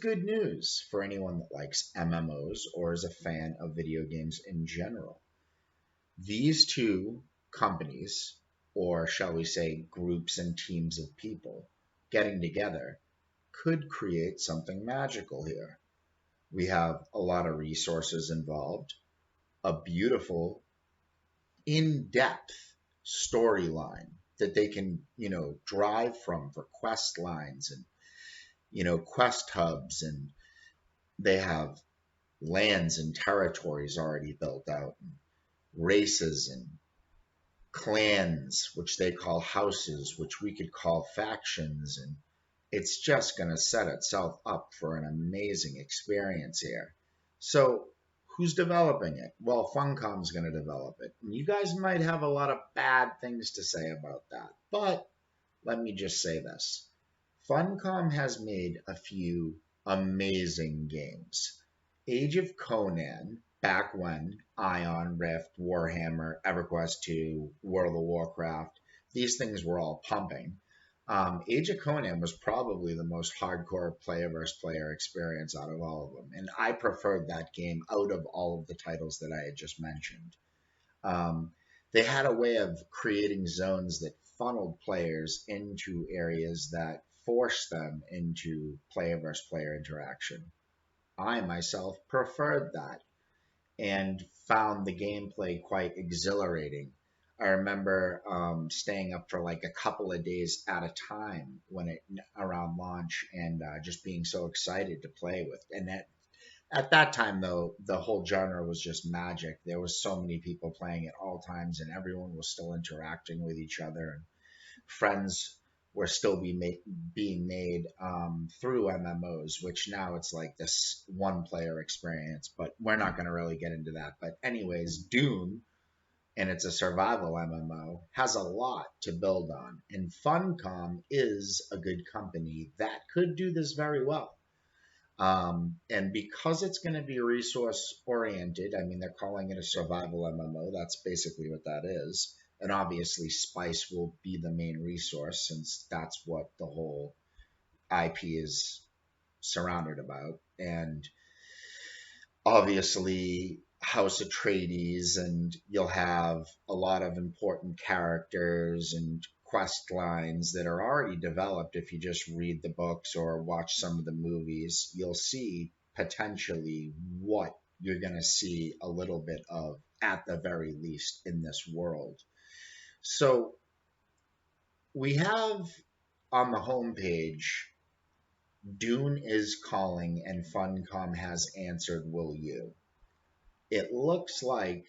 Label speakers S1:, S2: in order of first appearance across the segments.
S1: good news for anyone that likes MMOs or is a fan of video games in general. These two companies, or shall we say groups and teams of people, getting together could create something magical here. We have a lot of resources involved, a beautiful, in depth storyline that they can, drive from for quest lines and, quest hubs. And they have lands and territories already built out, and races and clans, which they call houses, which we could call factions. And it's just going to set itself up for an amazing experience here. So, who's developing it? Well, Funcom's going to develop it. And you guys might have a lot of bad things to say about that. But let me just say this. Funcom has made a few amazing games. Age of Conan, back when Ion, Rift, Warhammer, EverQuest 2, World of Warcraft, these things were all pumping. Age of Conan was probably the most hardcore player versus player experience out of all of them, and I preferred that game out of all of the titles that I had just mentioned. They had a way of creating zones that funneled players into areas that forced them into player versus player interaction. I myself preferred that and found the gameplay quite exhilarating. I remember staying up for like a couple of days at a time when it around launch, and just being so excited to play with. And at that time, though, the whole genre was just magic. There was so many people playing at all times, and everyone was still interacting with each other. And friends were still being made through MMOs, which now it's like this one-player experience. But we're not going to really get into that. But anyways, Dune, and it's a survival MMO, has a lot to build on. And Funcom is a good company that could do this very well. And because it's going to be resource oriented, I mean, they're calling it a survival MMO. That's basically what that is. And obviously, spice will be the main resource since that's what the whole IP is surrounded about. And obviously, House Atreides, and you'll have a lot of important characters and quest lines that are already developed. If you just read the books or watch some of the movies, you'll see potentially what you're going to see a little bit of at the very least in this world. So we have on the homepage, Dune is calling and Funcom has answered, will you? It looks like,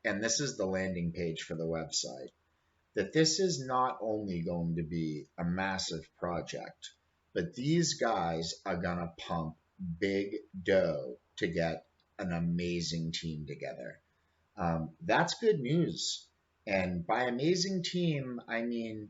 S1: and this is the landing page for the website, that this is not only going to be a massive project, but these guys are going to pump big dough to get an amazing team together. That's good news. And by amazing team, I mean,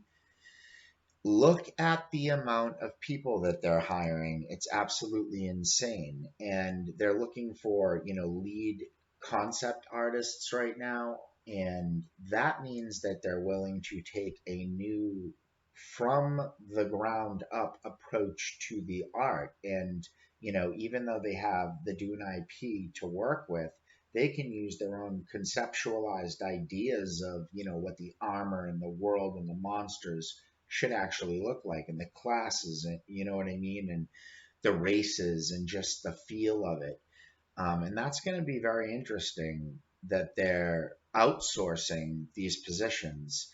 S1: look at the amount of people that they're hiring. It's absolutely insane. And they're looking for, lead concept artists right now. And that means that they're willing to take a new, from the ground up approach to the art. And, even though they have the Dune IP to work with, they can use their own conceptualized ideas of, what the armor and the world and the monsters should actually look like, and the classes, and you know what I mean, and the races, and just the feel of it. And that's going to be very interesting that they're outsourcing these positions.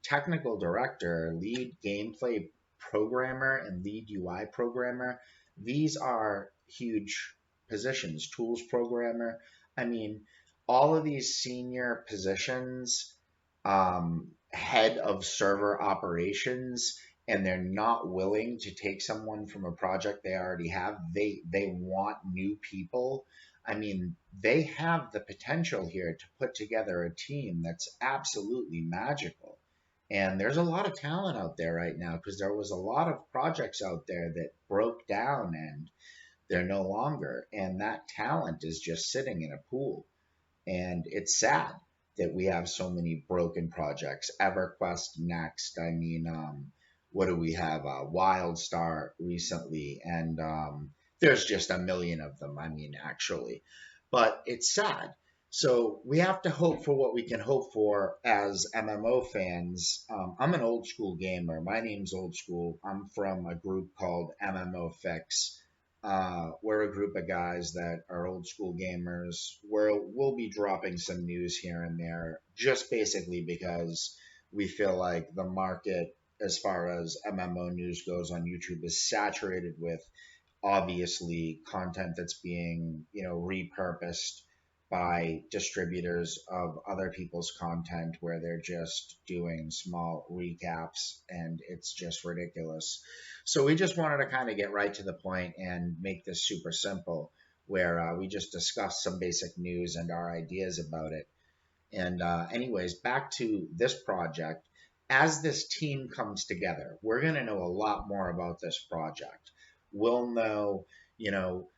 S1: Technical director, lead gameplay programmer, and lead UI programmer. These are huge positions. Tools programmer. I mean, all of these senior positions, head of server operations, and they're not willing to take someone from a project they already have. They want new people. I mean, they have the potential here to put together a team that's absolutely magical. And there's a lot of talent out there right now, because there was a lot of projects out there that broke down and they're no longer. And that talent is just sitting in a pool. And it's sad that we have so many broken projects. EverQuest next. I mean, what do we have? WildStar recently, and There's just a million of them, I mean, actually. But it's sad. So we have to hope for what we can hope for as MMO fans. I'm an old school gamer. My name's old school. I'm from a group called MMO Fix. We're a group of guys that are old school gamers. We'll be dropping some news here and there, just basically because we feel like the market, as far as MMO news goes on YouTube, is saturated with obviously content that's being repurposed by distributors of other people's content where they're just doing small recaps and it's just ridiculous. So we just wanted to kind of get right to the point and make this super simple where we just discuss some basic news and our ideas about it. And anyways, back to this project. As this team comes together, we're going to know a lot more about this project. We'll know, you know,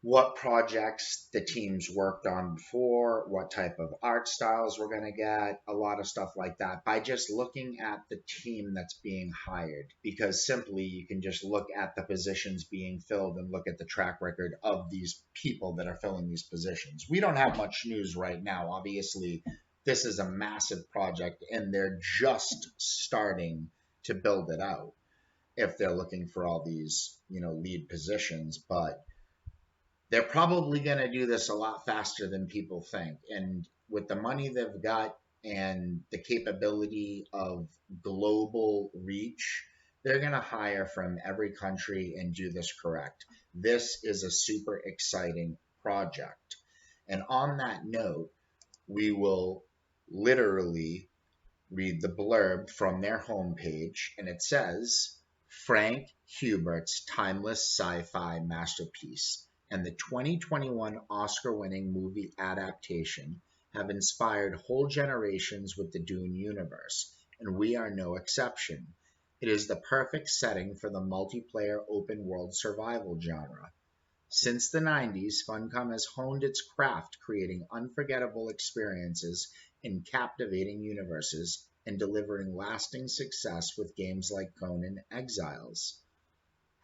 S1: what projects the teams worked on before, what type of art styles we're going to get, a lot of stuff like that by just looking at the team that's being hired. Because simply you can just look at the positions being filled and look at the track record of these people that are filling these positions. We don't have much news right now. Obviously, this is a massive project and they're just starting to build it out if they're looking for all these, lead positions. But they're probably going to do this a lot faster than people think. And with the money they've got and the capability of global reach, they're going to hire from every country and do this correct. This is a super exciting project. And on that note, we will literally read the blurb from their homepage, and it says Frank Hubert's timeless sci fi masterpiece and the 2021 Oscar winning movie adaptation have inspired whole generations with the Dune universe, and we are no exception. It is the perfect setting for the multiplayer open world survival genre. Since the 90s, Funcom has honed its craft creating unforgettable experiences in captivating universes and delivering lasting success with games like Conan Exiles.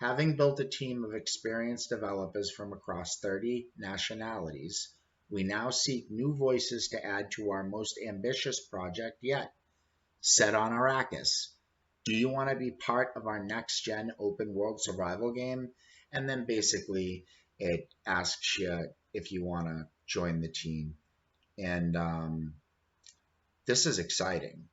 S1: Having built a team of experienced developers from across 30 nationalities, we now seek new voices to add to our most ambitious project yet, set on Arrakis. Do you want to be part of our next gen open world survival game? And then basically it asks you if you want to join the team. And this is exciting.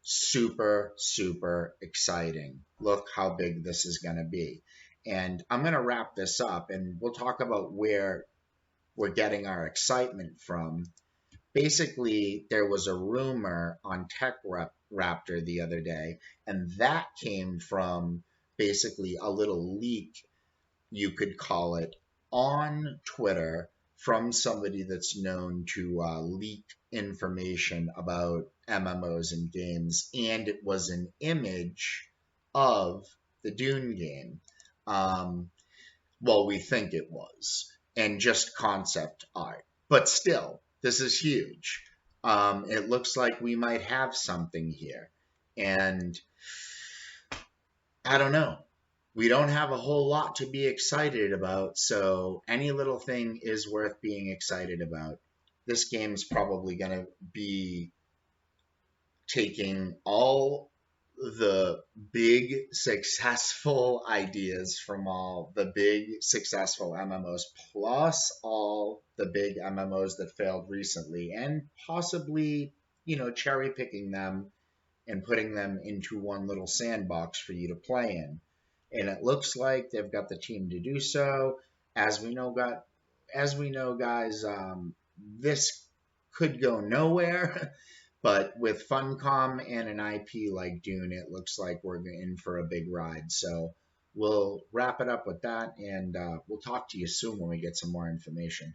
S1: Super, super exciting. Look how big this is going to be. And I'm going to wrap this up and we'll talk about where we're getting our excitement from. Basically, there was a rumor on Raptor the other day, and that came from basically a little leak, you could call it, on Twitter from somebody that's known to leak information about MMOs and games, and it was an image of the Dune game. Well, we think it was, and just concept art. But still, this is huge. It looks like we might have something here. And I don't know. We don't have a whole lot to be excited about, so any little thing is worth being excited about. This game's probably going to be taking all the big successful ideas from all the big successful MMOs, plus all the big MMOs that failed recently, and possibly, cherry picking them and putting them into one little sandbox for you to play in. And it looks like they've got the team to do so. As we know, guys, this could go nowhere. But with Funcom and an IP like Dune, it looks like we're in for a big ride. So we'll wrap it up with that, and we'll talk to you soon when we get some more information.